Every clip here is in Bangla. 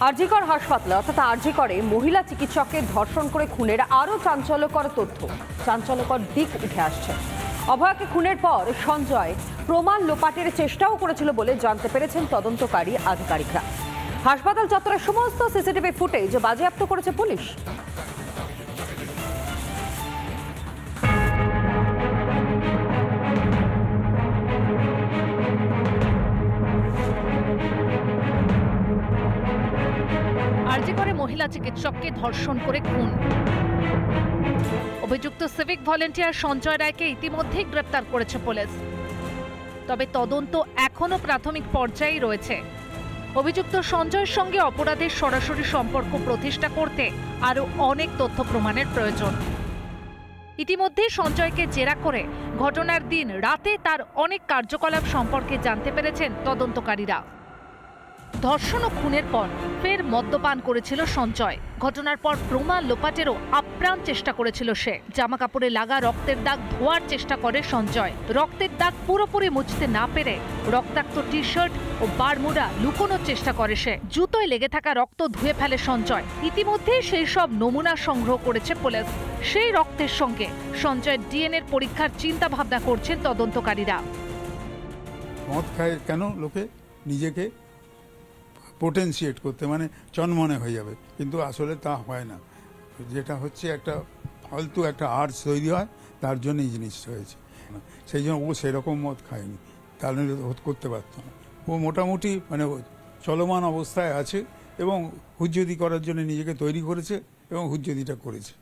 আরজিকর হাসপাতালে অর্থাৎ আরজিকরে মহিলা চিকিৎসককে ধর্ষণ করে খুনের আরও চাঞ্চল্যকর তথ্য, চাঞ্চল্যকর দিক উঠে আসছে। অভয়াকে খুনের পর সঞ্জয় প্রমাণ লোপাটের চেষ্টাও করেছিল বলে জানতে পেরেছেন তদন্তকারী আধিকারিকরা। হাসপাতাল চত্বরের সমস্ত সিসিটিভি ফুটেজ বাজেয়াপ্ত করেছে পুলিশ। আরজিকরে মহিলা চিকিৎসককে ধর্ষণ করে খুন। অভিযুক্ত সিভিক ভলেন্টিয়ার সঞ্জয় রায়কে ইতিমধ্যেই গ্রেপ্তার করেছে পুলিশ। তবে তদন্ত এখনো প্রাথমিক পর্যায়েই রয়েছে। অভিযুক্ত সঞ্জয়ের সঙ্গে অপরাধের সরাসরি সম্পর্ক প্রতিষ্ঠা করতে আরও অনেক তথ্য প্রমাণের প্রয়োজন। ইতিমধ্যে সঞ্জয়কে জেরা করে ঘটনার দিন রাতে তার অনেক কার্যকলাপ সম্পর্কে জানতে পেরেছেন তদন্তকারীরা। ধর্ষণ ও খুনের পর ফের মদ্যপান করেছিল সঞ্জয়। ঘটনার পর প্রমাণ লোপাটেরও আপ্রাণ চেষ্টা করেছিল সে। জামা কাপড়ে লাগা রক্তের দাগ ধোয়ার চেষ্টা করে সঞ্জয়। রক্তের দাগ পুরোপুরি মুছতে না পেরে রক্তাক্ত টি শার্ট ও বারমুডা লুকোনোর চেষ্টা করে সে। জুতোয় লেগে থাকা রক্ত ধুয়ে ফেলে সঞ্জয়। ইতিমধ্যে সেই সব নমুনা সংগ্রহ করেছে পুলিশ। সেই রক্তের সঙ্গে সঞ্জয়ের ডিএনএর পরীক্ষার চিন্তা ভাবনা করছেন তদন্তকারীরা। মদ খায় কেন লোকে নিজেকে পোটেন্সিয়েট করতে, মানে চনমনে হয়ে যাবে, কিন্তু আসলে তা হয় না। যেটা হচ্ছে একটা ফালতু একটা আর্টস তৈরি হয়, তার জন্য এই জিনিসটা হয়েছে। সেই জন্য ও সেরকম মদ খায়নি, তাহলে করতে পারত না। ও মোটামুটি মানে চলমান অবস্থায় আছে এবং হুজ্জতি করার জন্য নিজেকে তৈরি করেছে এবং হুজ্জতিটা করেছে।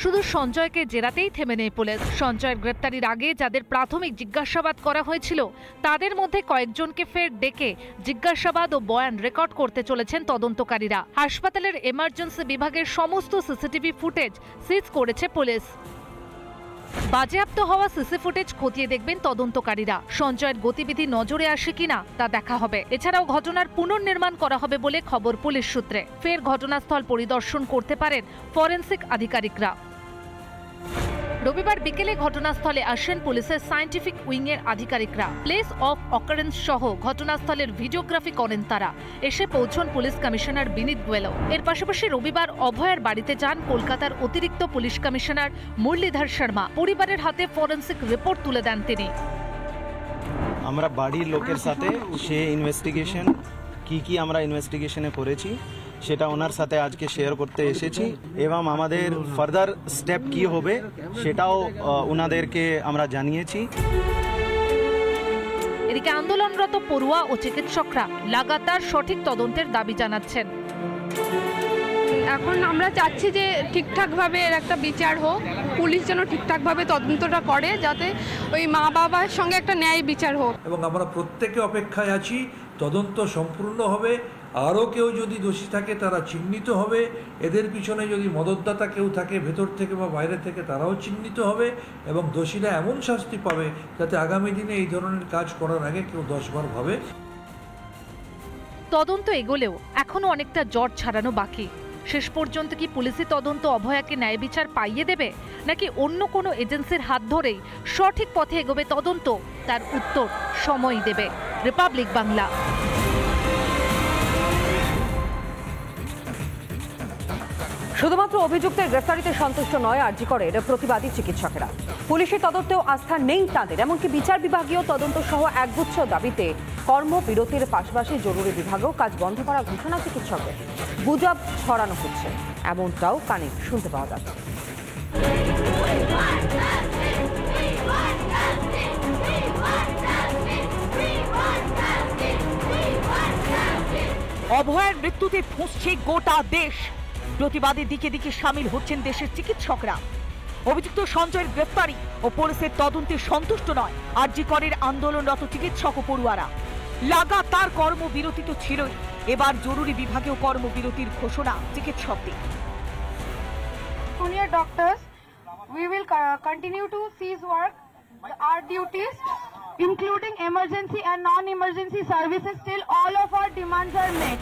শুধু সঞ্জয়কে জেরাতেই থেমে নেই পুলিশ। সঞ্জয়ের গ্রেপ্তারির আগে যাদের প্রাথমিক জিজ্ঞাসাবাদ করা হয়েছিল তাদের মধ্যে কয়েকজনকে ফের ডেকে জিজ্ঞাসাবাদ ও বয়ান রেকর্ড করতে চলেছেন তদন্তকারীরা। হাসপাতালের এমার্জেন্সি বিভাগের সমস্ত সিসিটিভি ফুটেজ সিজ করেছে পুলিশ। বাজেয়াপ্ত হওয়া সিসি ফুটেজ খতিয়ে দেখবেন তদন্তকারীরা। সঞ্জয়ের গতিবিধি নজরে আসে কিনা তা দেখা হবে। এছাড়াও ঘটনার পুনর্নির্মাণ করা হবে বলে খবর পুলিশ সূত্রে। ফের ঘটনাস্থল পরিদর্শন করতে পারেন ফরেনসিক আধিকারিকরা। রবিবার বিকেলে ঘটনাস্থলে আসেন পুলিশের সায়েন্টিফিক উইংয়ের আধিকারিকরা। প্লেস অফ অকারেন্স সহ ঘটনাস্থলের ভিডিওগ্রাফি করেন তারা। এসে পৌঁছন পুলিশ কমিশনার বিনীত গোয়েলও। এর পাশাপাশি রবিবার অভয়ার বাড়িতে যান কলকাতার অতিরিক্ত পুলিশ কমিশনার মুরলীধর শর্মা। পরিবারের হাতে ফরেনসিক রিপোর্ট তুলে দেন তিনি। আমরা বাড়ির লোকের সাথে সে ইনভেস্টিগেশন কি আমরা ইনভেস্টিগেশনে করেছি সেটা ওনার সাথে আজকে শেয়ার করতে এসেছি এবং আমাদের ফার্দার স্টেপ কি হবে সেটাও ওনাদেরকে আমরা জানিয়েছি। এদিকে আন্দোলনরত পড়ুয়া ও চিকিৎসকরা লাগাতার সঠিক তদন্তের দাবি জানাচ্ছেন। এখন আমরা চাচ্ছি যে ঠিকঠাকভাবে এর একটা বিচার হোক, পুলিশ যেন ঠিকঠাকভাবে তদন্তটা করে, যাতে ওই মা বাবার সঙ্গে একটা ন্যায় বিচার হোক। এবং আমরা প্রত্যেকে অপেক্ষায় আছি, তদন্ত সম্পূর্ণ হবে। আরও কেউ যদি দোষী থাকে তারা চিহ্নিত হবে। এদের পিছনে যদি মদতদাতা কেউ থাকে ভেতর থেকে বা বাইরে থেকে, তারাও চিহ্নিত হবে এবং দোষীরা এমন শাস্তি পাবে যাতে আগামী দিনে এই ধরনের কাজ করার আগে কেউ 10 বার ভাবে। তদন্ত এগোলেও এখনো অনেকটা জট ছাড়ানো বাকি। শেষ পর্যন্ত কি পুলিশি তদন্ত অভয়াকে ন্যায় বিচার পাইয়ে দেবে, নাকি অন্য কোনো এজেন্সির হাত ধরেই সঠিক পথে এগোবে তদন্ত, তার উত্তর সময় দেবে। রিপাবলিক বাংলা। শুধুমাত্র অভিযুক্তের গ্রেফতারিতে সন্তুষ্ট নয় আরজিকরের প্রতিবাদী চিকিৎসকেরা। পুলিশের তদন্তেও আস্থা নেই তাদের। এমনকি বিচার বিভাগীয় তদন্ত সহ একগুচ্ছ দাবিতে কর্মবিরতির পাশাপাশি জরুরি বিভাগেও কাজ বন্ধ করা ঘোষণা চিকিৎসকের। গুজব ছড়ানো হচ্ছে, এমনটাও কানে শুনতে পাওয়া যাচ্ছে। অভয়ার মৃত্যুতে ফুঁসছে গোটা দেশ। প্রতিবাদে দিকে দিকে সামিল হচ্ছেন দেশের চিকিৎসকরা। অভিযুক্ত সঞ্জয়ের গ্রেফতারি ও পুলিশের তদন্তে সন্তুষ্ট নয় আরজিকরের আন্দোলনরত চিকিৎসক ও পড়ুয়ারা। লাগাতার কর্মবিরতি তো ছিলই, এবার জরুরি বিভাগেও কর্মবিরতির ঘোষণা চিকিৎসকদের। Junior doctors, we will continue to cease work. Our duties, including emergency and non-emergency services, till all of our demands are met.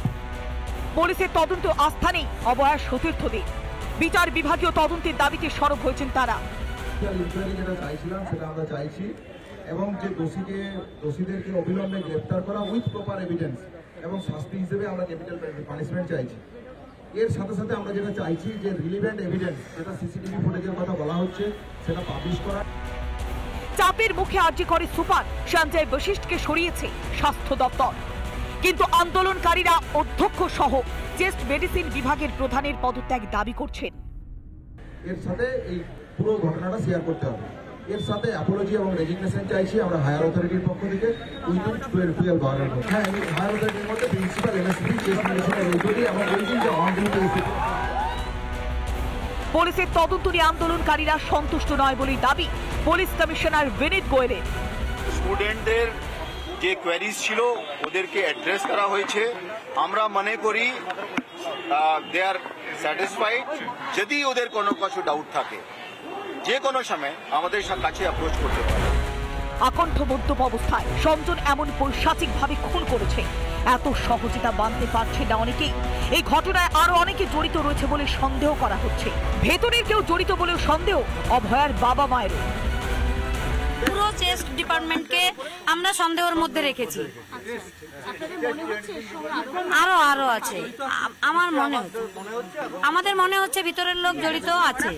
পুলিশের তদন্ত আস্থা নেই অভয়ার সতীর্থদের। বিচার বিভাগীয় তদন্তের দাবিতে সরব হয়েছেন তারা। যেটা চাইছিলাম সেটা আমরা চাইছি এবং যে দোষীদেরকে অবিলম্বে গ্রেফতার করা উইথ প্রপার এভিডেন্স এবং শাস্তি হিসেবে আমরা ক্যাপিটাল পানিশমেন্ট চাইছি। এর সাথে সাথে আমরা যেটা চাইছি যে রিলিভেন্ট এভিডেন্স, যেটা সিসিটিভি ফুটেজের কথা বলা হচ্ছে, সেটা পাবলিশ করা। চাপের মুখে আরজি করে সুপার সঞ্জয় বশিষ্ঠকে সরিয়েছে স্বাস্থ্য দপ্তর, কিন্তু আন্দোলনকারীরা অধ্যক্ষ সহ চেস্ট মেডিসিন বিভাগের প্রধানের পদত্যাগ দাবি করছেন। এর সাথে এই পুরো ঘটনাটা শেয়ার করতে হবে। এর সাথে অ্যাপোলজি এবং রেজিগনেশন চাইছি আমরা হায়ার অথরিটির পক্ষ থেকে উইদিন 12 আওয়ারের মধ্যে। হ্যাঁ, হায়ার অথরিটির মধ্যে প্রিন্সিপাল এমএসপি চেস্ট মেডিসিনের রেগুলি এবং বলছেন যে অন ডিউটি। পুলিশের তদন্ত নিয়ে আন্দোলনকারীরা সন্তুষ্ট নয় বলেই দাবি পুলিশ কমিশনার বিনীত গোয়েলের। স্টুডেন্টদের যে কোয়ারিজ ছিল ওদেরকে অ্যাড্রেস করা হয়েছে, আমরা মনে করি দে আর স্যাটিসফাইড। যদি ওদের কোনো কিছু ডাউট থাকে যে কোনো সময় আমাদের কাছে অ্যাপ্রোচ করতে পারে। আকণ্ঠ মদ্যপ অবস্থায় সঞ্জন এমন পৈশাচিকভাবে খুন করেছে, এত সহজে তা মানতে পারছে না অনেকেই। এই ঘটনায় আরো অনেকে জড়িত রয়েছে বলে সন্দেহ করা হচ্ছে। ভেতরের কেউ জড়িত বলেও সন্দেহ অভয়ার বাবা মায়েরও। পুরো চেস্ট ডিপার্টমেন্টকে আমরা সন্দেহের মধ্যে রেখেছি। আরো আছে, আমাদের মনে হচ্ছে ভিতরের লোক জড়িত আছে।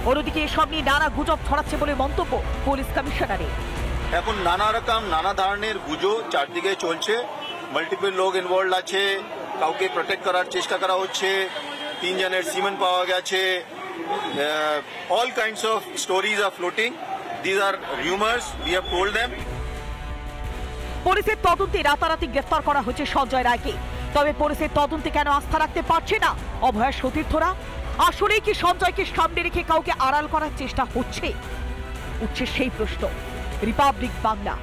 অন্যদিকে এসব নিয়ে নানা গুজব ছড়াচ্ছে বলে মন্তব্য পুলিশ কমিশনারের। এখন নানা ধরনের গুজব চারদিকে চলছে, মাল্টিপল লোক ইনভলভ আছে, কাউকে প্রোটেক্ট করার চেষ্টা করা হচ্ছে, 3 জনের সিমেন্ট পাওয়া গেছে, all kinds of stories are floating. These are rumors, we have told them. পুলিশের তদন্তে রাতারাতি গ্রেফতার করা হয়েছে সঞ্জয় রায়কে। তবে পুলিশের তদন্তে কেন আস্থা রাখতে পারছে না অভয়ার সতীর্থরা? আসলেই কি সঞ্জয়কে সামনে রেখে কাউকে আড়াল করার চেষ্টা হচ্ছে? উঠছে সেই প্রশ্ন। রিপাবলিক বাংলা।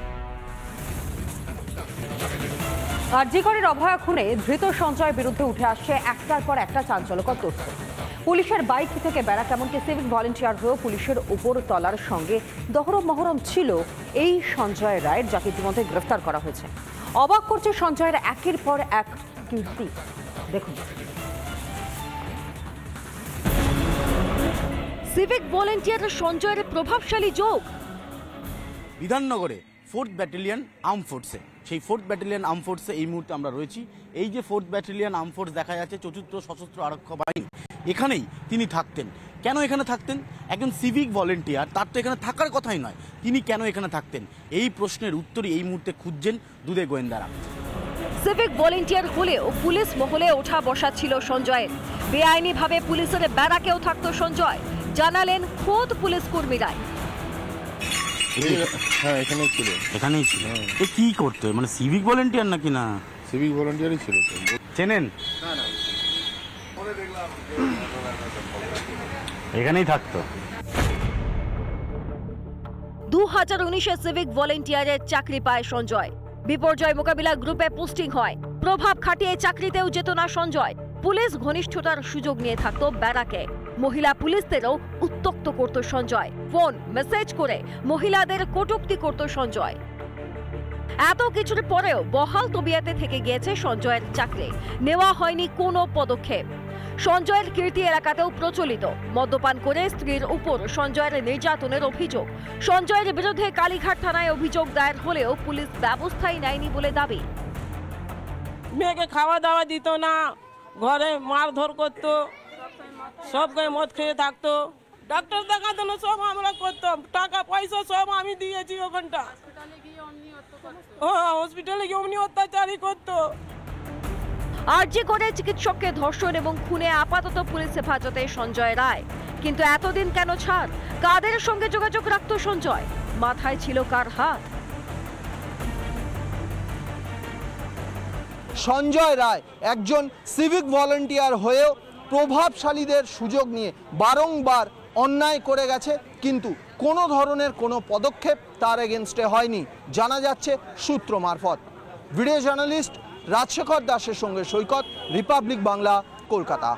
আরজি করের অভয়া খুনে ধৃত সঞ্জয়ের বিরুদ্ধে উঠে আসছে একটার পর একটা চাঞ্চল্যকর তথ্য। পুলিশের বাইক থেকে বেড়া, এমনকি সিভিক ভলেন্টিয়ার হয়েও পুলিশের উপর তলার সঙ্গে দহরম মহরম ছিল এই সঞ্জয় রায়ের, যাকে ইতিমধ্যে গ্রেফতার করা হয়েছে। অবাক করছে সঞ্জয়ের একের পর এক কীর্তি। দেখুন, সিভিক ভলেন্টিয়ার সঞ্জয়ের প্রভাবশালী যোগ। বিধাননগরে 4th ব্যাটালিয়ন আর্ম ফোর্সে, সেই 4th ব্যাটালিয়ন আর্ম ফোর্সে এই মুহূর্তে আমরা রয়েছি। এই যে 4th ব্যাটালিয়ন আর্ম ফোর্স দেখা যাচ্ছে, ৪র্থ সশস্ত্র আরক্ষী বাহিনী, এখানেই তিনি থাকতেন। কেন এখানে থাকতেন? একজন সিভিক ভলেন্টিয়ার, তার তো এখানে থাকার কথাই নয়, তিনি কেন এখানে থাকতেন? এই প্রশ্নের উত্তরই এই মুহূর্তে খুঁজছেন দুদে গোয়েন্দারা। সিভিক ভলেন্টিয়ার হলেও পুলিশ মহলে ওঠা বসা ছিল সঞ্জয়ের। বেআইনিভাবে পুলিশের ব্যারাকেও থাকতো সঞ্জয়, জানালেন খোদ পুলিশ কর্মীরাই। হ্যাঁ, এখানেই ছিল। কি করতে, মানে সিভিক ভলেন্টিয়ার নাকি? না, সিভিক ভলেন্টিয়ারই ছিল। চেনেন? এখানেই থাকতো। 2019-এ সিভিক ভলেন্টিয়ারের চাকরি পায় সঞ্জয়। বিপর্যয় মোকাবিলা গ্রুপে পোস্টিং হয়। প্রভাব খাটিয়ে চাকরিতেও যেত না সঞ্জয়। পুলিশ ঘনিষ্ঠতার সুযোগ নিয়ে থাকতো ব্যারাকে। মহিলা পুলিশদেরও উত্ত্যক্ত করত সঞ্জয়। ফোন মেসেজ করে মহিলাদের কটূক্তি করত সঞ্জয়। এত কিছুর পরেও বহাল তবিয়াতে থেকে গিয়েছে সঞ্জয়ের চাকরি, নেওয়া হয়নি কোনো পদক্ষেপ। সঞ্জয়ের কীর্তি এলাকাতেও প্রচলিত। মদ্যপান করে স্ত্রীর উপর সঞ্জয়ের নির্যাতনের অভিযোগ। সঞ্জয়ের বিরুদ্ধে কালীঘাট থানায় অভিযোগ দায়ের হলেও পুলিশ ব্যবস্থাই নেয়নি বলে দাবি। মেয়েকে খাওয়া দাওয়া দিত না, ঘরে মারধর করতো, সব গায়ে মদ খেয়ে থাকতো, ডাক্তার দেখাতো না, সব আমরা করতাম, টাকা পয়সা সব আমি দিয়েছি ওখানটা। হসপিটালে গিয়ে অমনি অত্যাচারই করতো। আরজি করে চিকিৎসককে ধর্ষণ এবং খুনে আপাতত পুলিশ হেফাজতে সঞ্জয় রায়। কিন্তু এতদিন কেন ছাড়? কাদের সঙ্গে যোগাযোগ রাখতো সঞ্জয়? মাথায় ছিল কার হাত? সঞ্জয় রায় একজন সিভিক ভলেন্টিয়ার হয়েও প্রভাবশালীদের সুযোগ নিয়ে বারংবার অন্যায় করে গেছে, কিন্তু কোনো ধরনের কোনো পদক্ষেপ তার এগেনস্টে হয়নি, জানা যাচ্ছে সূত্র মারফত। ভিডিও জার্নালিস্ট রাজশেখর দাসের সঙ্গে সৈকত, রিপাবলিক বাংলা, কলকাতা।